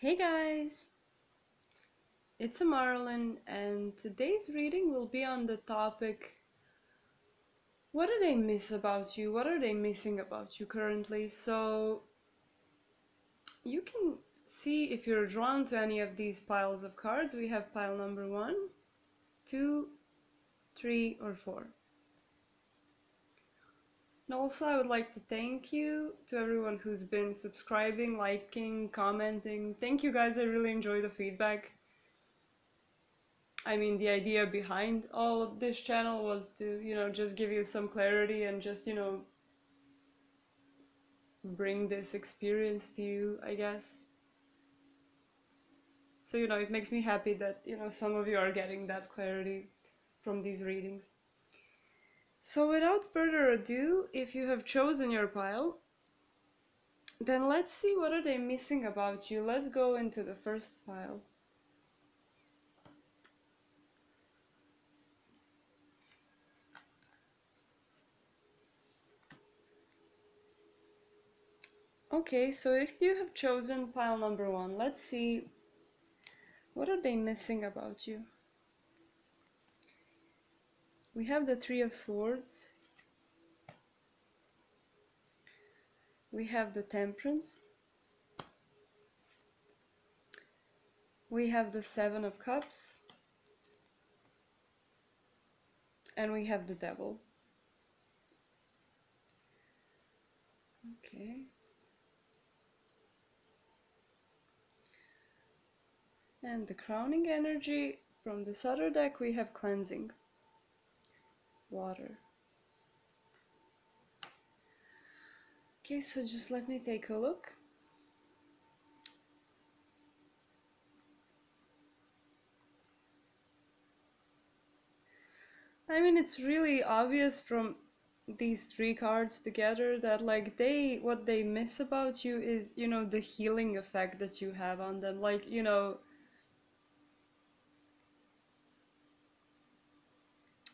Hey guys, it's a Marilyn, and today's reading will be on the topic, what do they miss about you? What are they missing about you currently? So you can see if you're drawn to any of these piles of cards. We have pile number 1, 2, 3, or 4. And also I would like to thank you to everyone who's been subscribing, liking, commenting. Thank you guys, I really enjoy the feedback. I mean, the idea behind all of this channel was to, just give you some clarity and just, bring this experience to you, I guess. So, it makes me happy that, some of you are getting that clarity from these readings. So without further ado, if you have chosen your pile, then let's see what are they missing about you. Let's go into the first pile. Okay, so if you have chosen pile number 1, let's see what are they missing about you. We have the Three of Swords. We have the Temperance. We have the Seven of Cups. And we have the Devil. Okay. And the crowning energy from this other deck, we have Cleansing. Water. Okay, so just let me take a look. I mean, it's really obvious from these 3 cards together that what they miss about you is, the healing effect that you have on them.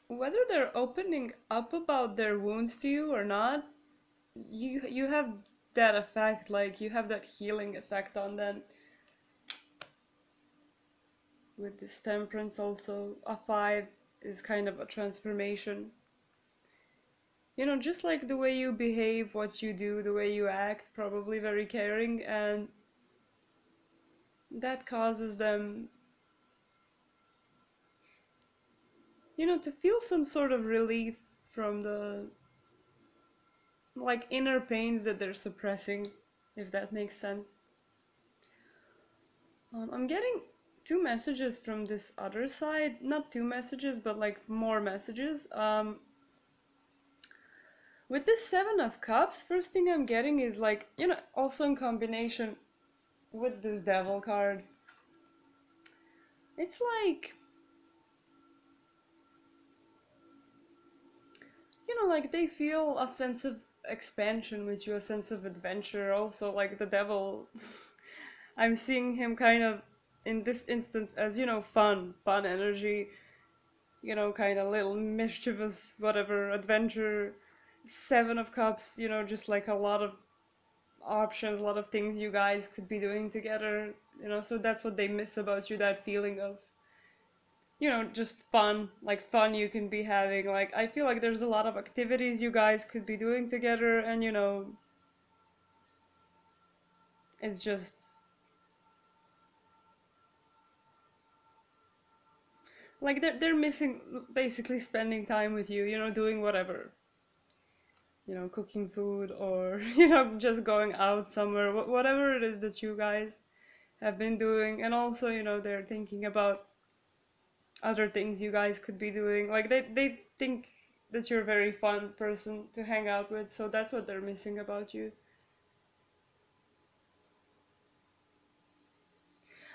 Whether they're opening up about their wounds to you or not, you have that effect, you have that healing effect on them. With this Temperance also, a 5 is kind of a transformation. Just like the way you behave, what you do, the way you act, probably very caring, and that causes them, to feel some sort of relief from the, inner pains that they're suppressing, if that makes sense. I'm getting 2 messages from this other side, not 2 messages, but more messages. With this Seven of Cups, first thing I'm getting is also in combination with this Devil card. It's they feel a sense of expansion with you, a sense of adventure. Also, the Devil, I'm seeing him kind of, in this instance, as, fun energy, kind of little mischievous, whatever, adventure. Seven of Cups, just a lot of options, a lot of things you guys could be doing together, so that's what they miss about you, that feeling of, just fun, fun you can be having. I feel like there's a lot of activities you guys could be doing together, and it's just, they're missing basically spending time with you, doing whatever, cooking food, or just going out somewhere, whatever it is that you guys have been doing. And also, they're thinking about other things you guys could be doing. They think that you're a very fun person to hang out with, so that's what they're missing about you.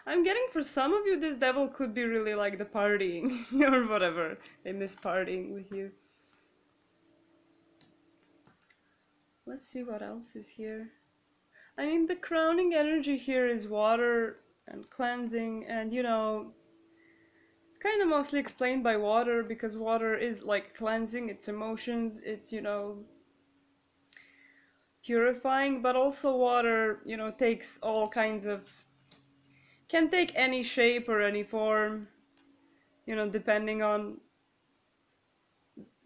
I'm getting, for some of you, this Devil could be really the partying or whatever. They miss partying with you. Let's see what else is here. I mean, the crowning energy here is water and cleansing, and it's kind of mostly explained by water, because water is cleansing, it's emotions, it's purifying, but also water takes all kinds of can take any shape or any form, depending on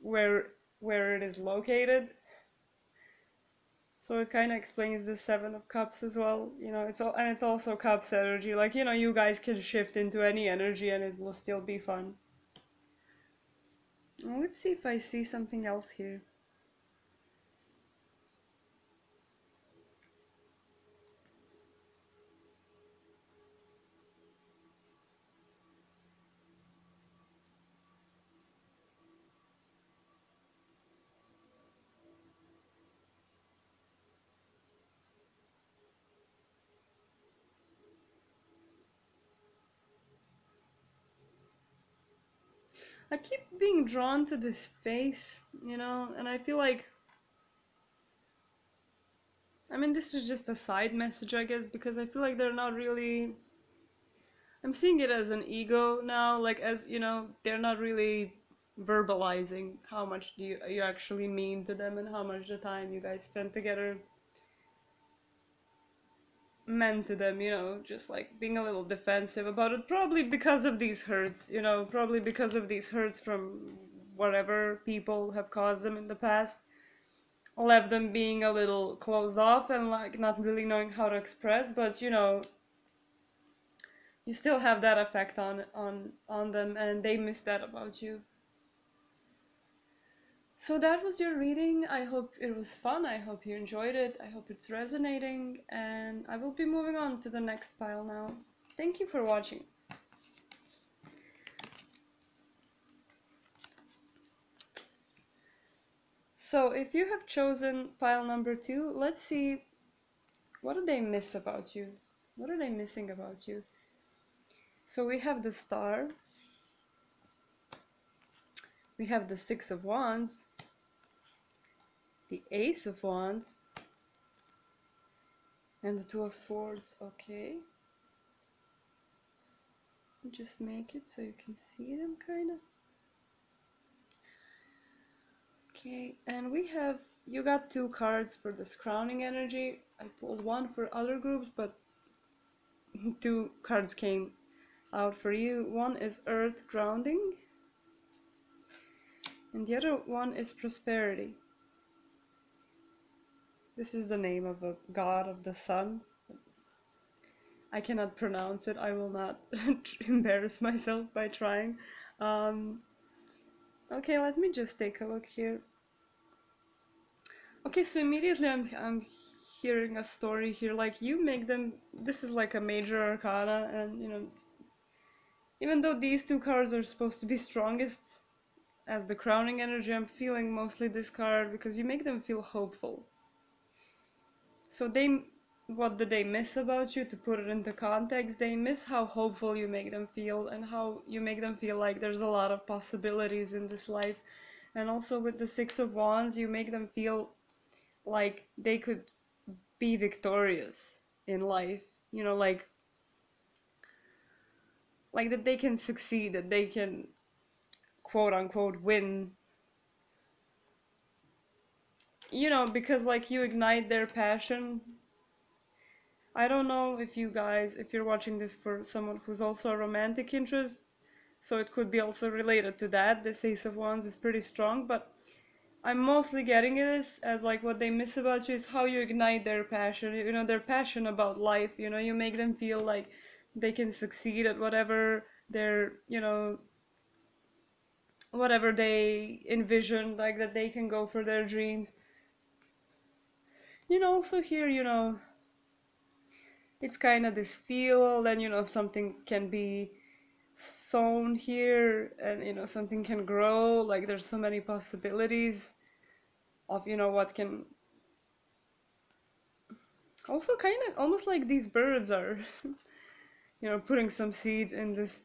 where it is located. So it kind of explains the Seven of Cups as well. It's also Cups energy. Like, you guys can shift into any energy and it will still be fun. Well, let's see if I see something else here. I keep being drawn to this face, and I feel like, I mean, this is just a side message, I guess, because I feel like they're not really. I'm seeing it as an ego now, like, as, they're not really verbalizing how much do you actually mean to them and how much the time you guys spend together meant to them, just like being a little defensive about it, probably because of these hurts, probably because of these hurts from whatever people have caused them in the past, left them being a little closed off and like not really knowing how to express, but you still have that effect on them, and they miss that about you. So that was your reading. I hope it was fun. I hope you enjoyed it. I hope it's resonating, and I will be moving on to the next pile now. Thank you for watching. So if you have chosen pile number 2, let's see, what do they miss about you? What are they missing about you? So we have the Star, we have the Six of Wands, the Ace of Wands, and the Two of Swords. Okay. Just make it so you can see them, kind of. Okay, and we have, you got 2 cards for this crowning energy. I pulled one for other groups, but 2 cards came out for you. One is Earth Grounding, and the other one is Prosperity. This is the name of a god of the sun. I cannot pronounce it. I will not embarrass myself by trying. Okay, let me just take a look here. Okay, so immediately I'm hearing a story here. Like, you make them. This is like a major arcana, and even though these 2 cards are supposed to be strongest as the crowning energy, I'm feeling mostly this card because you make them feel hopeful. So what did they miss about you? To put it into context, they miss how hopeful you make them feel and how you make them feel like there's a lot of possibilities in this life. And also with the Six of Wands, you make them feel like they could be victorious in life, like that they can succeed, that they can quote unquote win, because like you ignite their passion. I don't know if you're watching this for someone who's also a romantic interest, so it could be also related to that. The Ace of Wands is pretty strong, but I'm mostly getting this as like what they miss about you is how you ignite their passion, their passion about life, you make them feel like they can succeed at whatever they're, whatever they envision, like that they can go for their dreams. Also here, it's kind of this feel, then, something can be sown here and, something can grow, like there's so many possibilities of, what can also kind of almost like these birds are, putting some seeds in this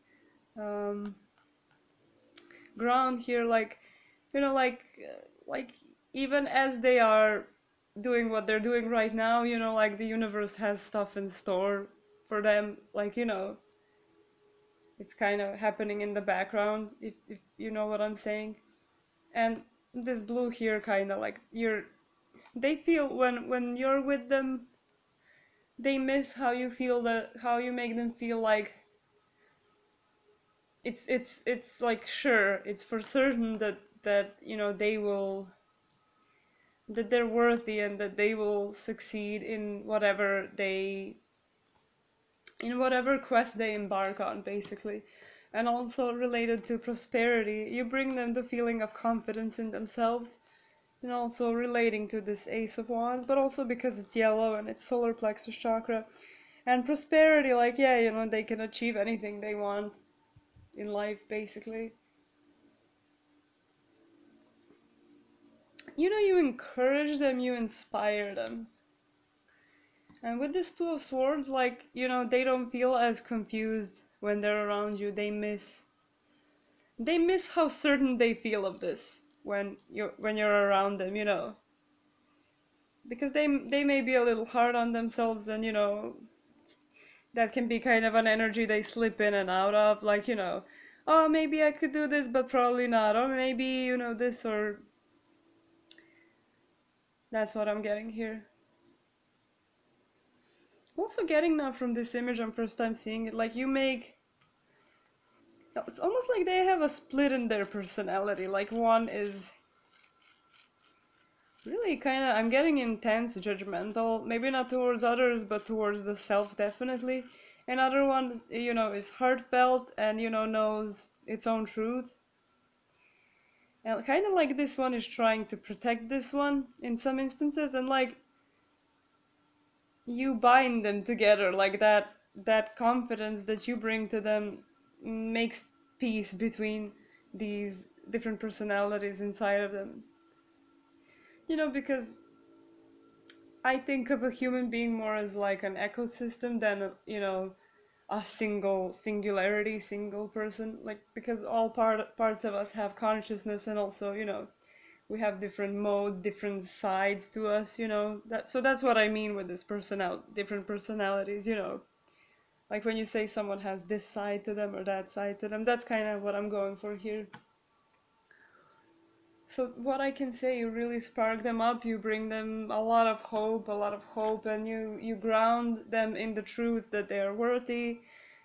ground here, like, like even as they are doing what they're doing right now, like the universe has stuff in store for them, like, it's kind of happening in the background, if you know what I'm saying. And this blue here, kind of like they feel when you're with them, they miss how you feel, that how you make them feel like it's like, sure, it's for certain that they will, that they're worthy and that they will succeed in whatever quest they embark on, basically. And also related to prosperity, you bring them the feeling of confidence in themselves, and also relating to this Ace of Wands, but also because it's yellow and it's solar plexus chakra. And prosperity, like, yeah, they can achieve anything they want in life, basically. You encourage them, you inspire them. And with this Two of Swords, like, they don't feel as confused when they're around you. They miss how certain they feel of this when you're around them, because they may be a little hard on themselves, and that can be kind of an energy they slip in and out of, like, oh, maybe I could do this, but probably not, or maybe, this, or that's what I'm getting here. Also getting now from this image, I'm first time seeing it, like, it's almost like they have a split in their personality. Like, one is really kind of, I'm getting intense, judgmental, maybe not towards others, but towards the self, definitely. Another one, is heartfelt and, knows its own truth. And kind of like this one is trying to protect this one in some instances, and like, you bind them together, like that confidence that you bring to them makes peace between these different personalities inside of them. Because I think of a human being more as like an ecosystem than a single person, like, because all parts of us have consciousness, and also, we have different modes, different sides to us, that's what I mean with this different personalities, like when you say someone has this side to them or that side to them, that's kind of what I'm going for here. So what I can say, you really spark them up, you bring them a lot of hope, and you ground them in the truth that they are worthy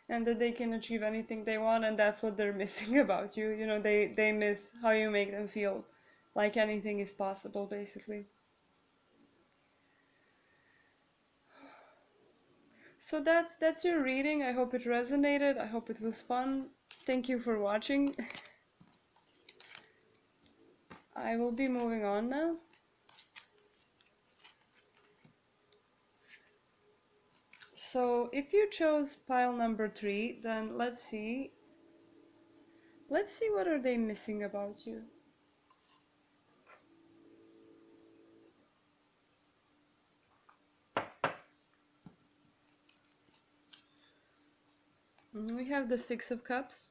and that they can achieve anything they want, and that's what they're missing about you. They miss how you make them feel like anything is possible, basically. So that's your reading. I hope it resonated. I hope it was fun. Thank you for watching. I will be moving on now. So if you chose pile number 3, then let's see. Let's see what are they missing about you. We have the 6 of Cups.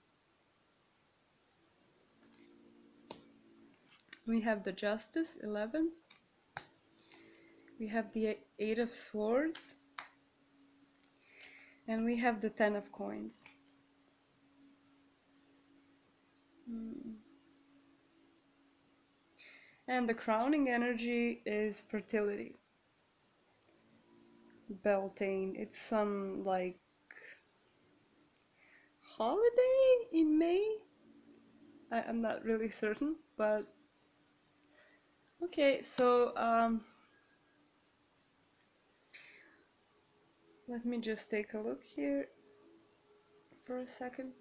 We have the Justice, 11. We have the 8 of Swords. And we have the 10 of Coins. And the crowning energy is fertility. Beltane. It's some, like, holiday in May? I'm not really certain, but okay, so let me just take a look here for a second.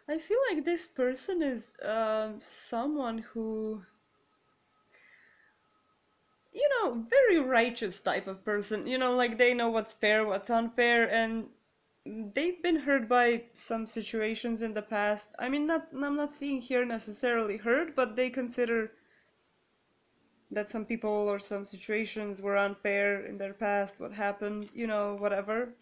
I feel like this person is someone who, very righteous type of person. Like, they know what's fair, what's unfair, and they've been hurt by some situations in the past. I mean, I'm not seeing here necessarily hurt, but they consider that some people or some situations were unfair in their past, what happened, whatever.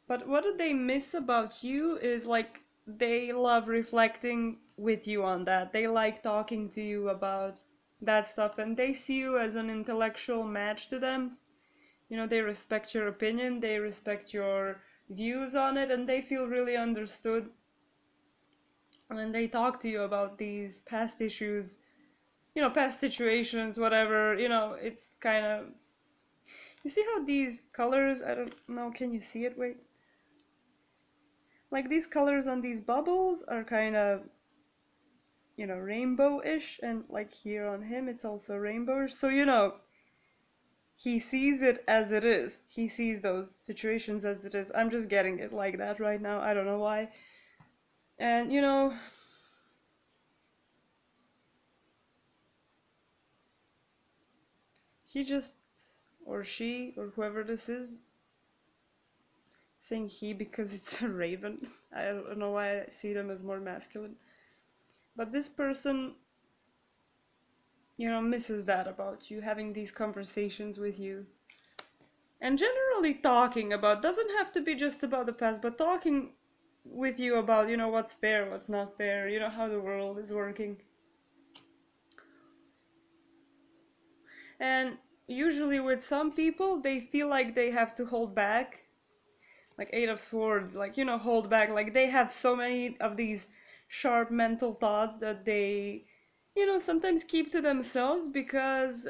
But what do they miss about you is, like, they love reflecting with you on that. They like talking to you about that stuff, and they see you as an intellectual match to them. You know, they respect your opinion, they respect your views on it, and they feel really understood. And they talk to you about these past issues, you know, past situations, whatever, you know, it's kind of, you see how these colors, I don't know, can you see it? Wait. Like these colors on these bubbles are kind of, you know, rainbow-ish, and like here on him it's also rainbowish. So, you know, he sees it as it is. He sees those situations as it is. I'm just getting it like that right now. I don't know why. And, you know, he just, or she, or whoever this is, saying he because it's a raven. I don't know why I see them as more masculine. But this person, you know, misses that about you, having these conversations with you. And generally talking about, doesn't have to be just about the past, but talking with you about, you know, what's fair, what's not fair, you know, how the world is working. And usually with some people, they feel like they have to hold back, like Eight of Swords, like, you know, hold back, like they have so many of these sharp mental thoughts that they, you know, sometimes keep to themselves because,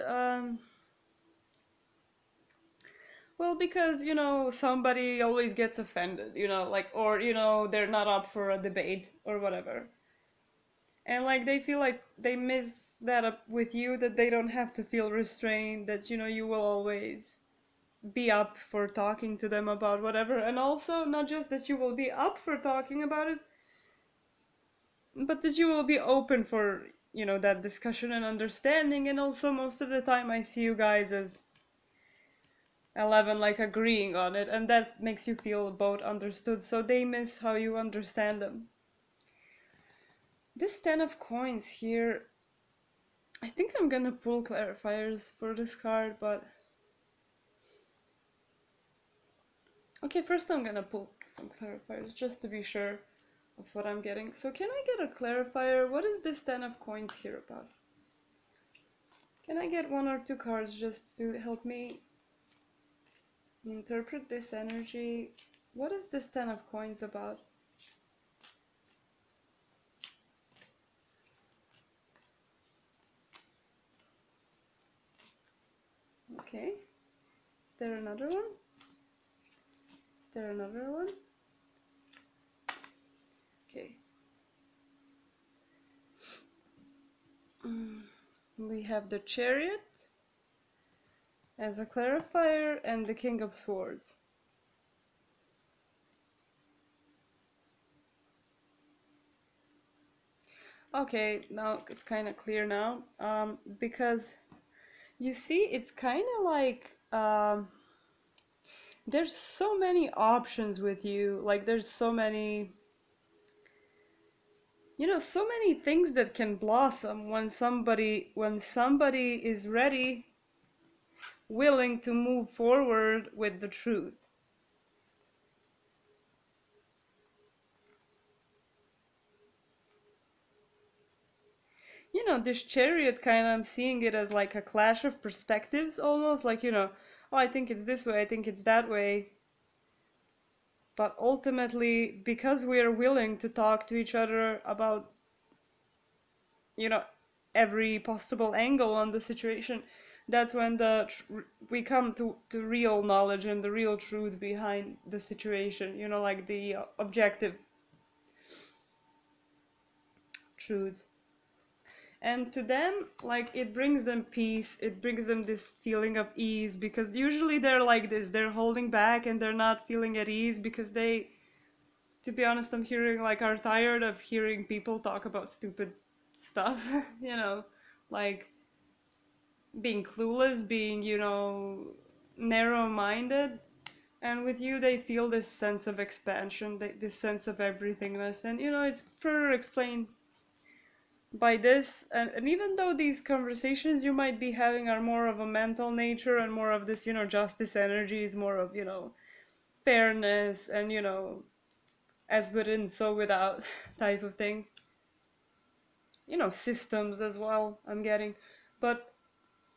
well, because, you know, somebody always gets offended, you know, like, or, you know, they're not up for a debate or whatever. And like they feel like they miss that up with you, that they don't have to feel restrained, that, you know, you will always be up for talking to them about whatever. And also, not just that you will be up for talking about it, but that you will be open for, you know, that discussion and understanding. And also, most of the time, I see you guys as 11, like agreeing on it, and that makes you feel both understood. So they miss how you understand them. This 10 of coins here, I think I'm gonna pull clarifiers for this card, but okay, first I'm gonna pull some clarifiers just to be sure of what I'm getting. So can I get a clarifier? What is this 10 of coins here about? Can I get one or two cards just to help me interpret this energy? What is this 10 of coins about? Okay. Is there another one? Is there another one? Okay. We have the Chariot as a clarifier and the King of Swords. Okay, now it's kind of clear now, because you see, it's kind of like there's so many options with you, like there's so many, you know, so many things that can blossom when somebody is ready, willing to move forward with the truth. You know, this Chariot, kind of, I'm seeing it as like a clash of perspectives almost, like, you know, oh, I think it's this way, I think it's that way. But ultimately, because we are willing to talk to each other about, you know, every possible angle on the situation, that's when we come to real knowledge and the real truth behind the situation, you know, like the objective truth. And to them, like, it brings them peace, it brings them this feeling of ease, because usually they're like this, they're holding back and they're not feeling at ease because they, to be honest, I'm hearing, like, are tired of hearing people talk about stupid stuff, you know, like being clueless, being, you know, narrow-minded. And with you, they feel this sense of expansion, this sense of everythingness. And, you know, it's further explained by this. And even though these conversations you might be having are more of a mental nature and more of this, you know, justice energy, is more of, you know, fairness and, you know, as within, so without type of thing. You know, systems as well, I'm getting. But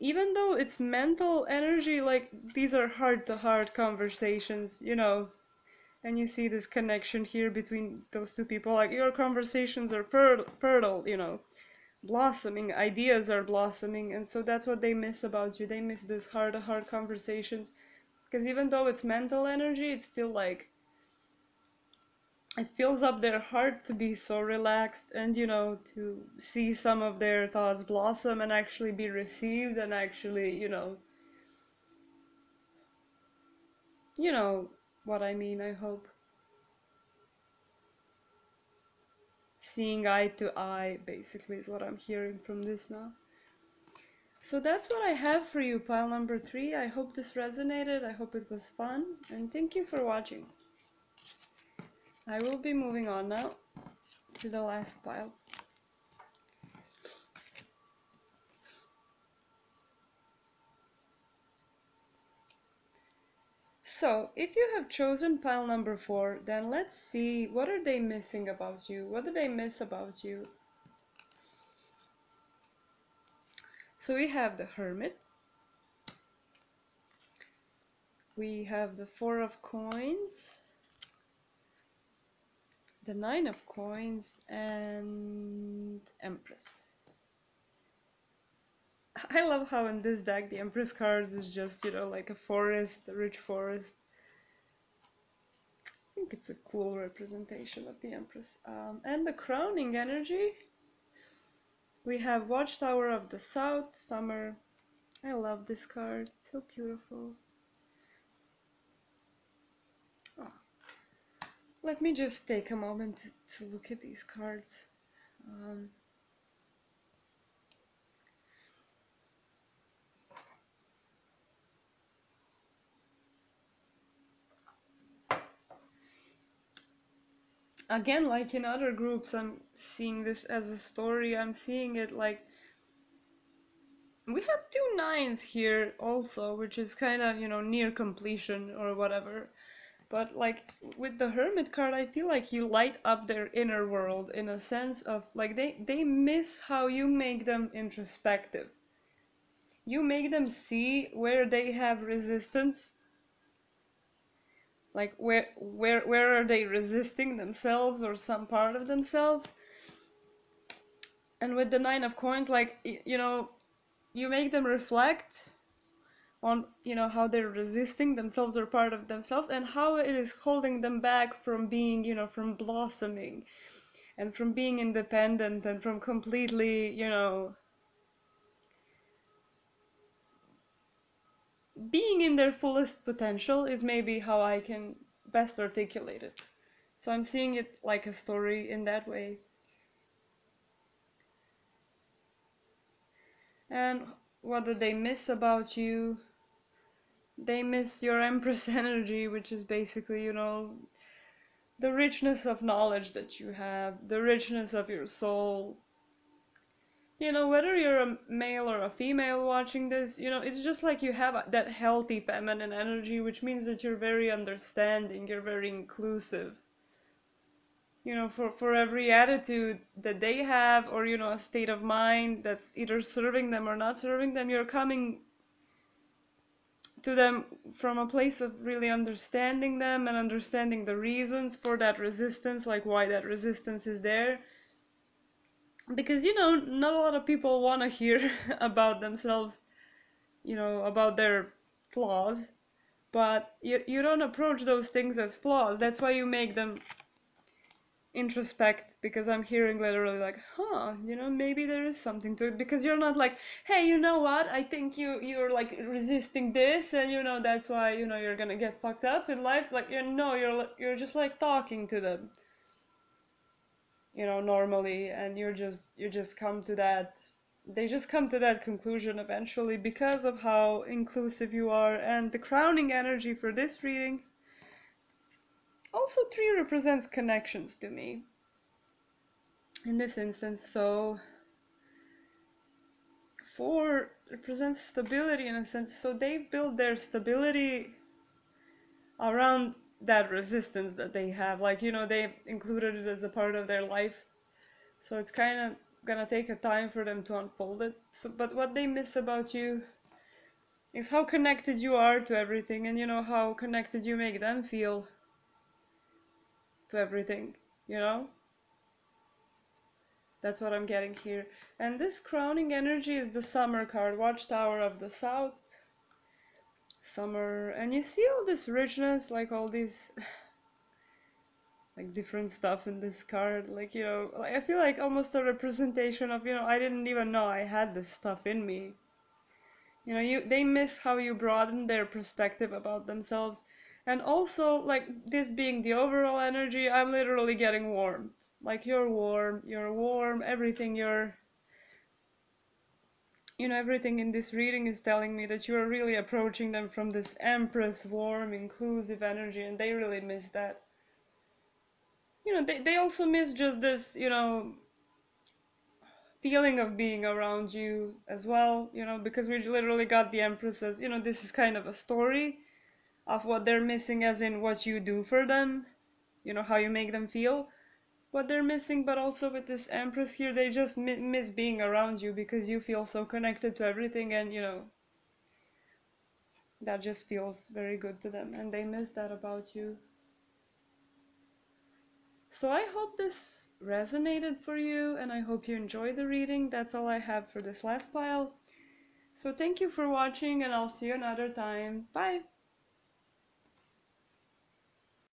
even though it's mental energy, like these are heart-to-heart conversations, you know, and you see this connection here between those two people. Like your conversations are fertile, you know, blossoming, ideas are blossoming, and so that's what they miss about you. They miss this heart-to-heart conversations, because even though it's mental energy, it's still like it fills up their heart to be so relaxed, and you know, to see some of their thoughts blossom and actually be received, and actually, you know what I mean, I hope. Seeing eye to eye, basically, is what I'm hearing from this now. So that's what I have for you, pile number 3. I hope this resonated, I hope it was fun, and thank you for watching. I will be moving on now to the last pile. So, if you have chosen pile number 4, then let's see, what are they missing about you? What do they miss about you? So we have the Hermit. We have the 4 of Coins, the 9 of Coins, and Empress. I love how in this deck the Empress cards is just, you know, like a forest, a rich forest. I think it's a cool representation of the Empress. And the crowning energy, we have Watchtower of the South, Summer. I love this card, so beautiful. Oh. Let me just take a moment to look at these cards. Again, like in other groups, I'm seeing this as a story. I'm seeing it like we have 2 9s here also, which is kind of, you know, near completion or whatever. But like with the Hermit card, I feel like you light up their inner world in a sense of like they miss how you make them introspective. You make them see where they have resistance. Like where are they resisting themselves or some part of themselves? And with the 9 of Coins, like, you know, you make them reflect on, you know, how they're resisting themselves or part of themselves, and how it is holding them back from being, you know, from blossoming and from being independent and from completely, you know, being in their fullest potential is maybe how I can best articulate it. So I'm seeing it like a story in that way. And what do they miss about you? They miss your Empress energy, which is basically, you know, the richness of knowledge that you have, the richness of your soul. You know, whether you're a male or a female watching this, you know, it's just like you have that healthy feminine energy, which means that you're very understanding, you're very inclusive. You know, for every attitude that they have, or, you know, a state of mind that's either serving them or not serving them, you're coming to them from a place of really understanding them and understanding the reasons for that resistance, like why that resistance is there. Because, you know, not a lot of people want to hear about themselves, you know, about their flaws, but you don't approach those things as flaws. That's why you make them introspect, because I'm hearing literally like, huh, you know, maybe there is something to it, because you're not like, hey, you know what, I think you're like resisting this, and you know that's why, you know, you're gonna get fucked up in life. Like, you know, you're just like talking to them, you know, normally, and you just come to that, they just come to that conclusion eventually because of how inclusive you are. And the crowning energy for this reading, also 3 represents connections to me in this instance. So 4 represents stability in a sense. So they've built their stability around that resistance that they have. Like, you know, they've included it as a part of their life. So it's kind of gonna take a time for them to unfold it. So, but what they miss about you is how connected you are to everything, and how connected you make them feel to everything, you know? That's what I'm getting here. And this crowning energy is the summer card, Watchtower of the South. Summer, and you see all this richness, like all these like different stuff in this card, like like I feel like almost a representation of I didn't even know I had this stuff in me. They miss how you broaden their perspective about themselves. And also, like, this being the overall energy, I'm literally getting warmed. Like, you're warm, everything everything in this reading is telling me that you're really approaching them from this Empress, warm, inclusive energy, and they really miss that. They also miss just this, feeling of being around you as well, because we literally got the Empress as, this is kind of a story of what they're missing, as in what you do for them, how you make them feel, what they're missing. But also with this Empress here, they just miss being around you because you feel so connected to everything, and that just feels very good to them, and they miss that about you. So I hope this resonated for you, and I hope you enjoyed the reading. That's all I have for this last pile. So thank you for watching, and I'll see you another time. Bye!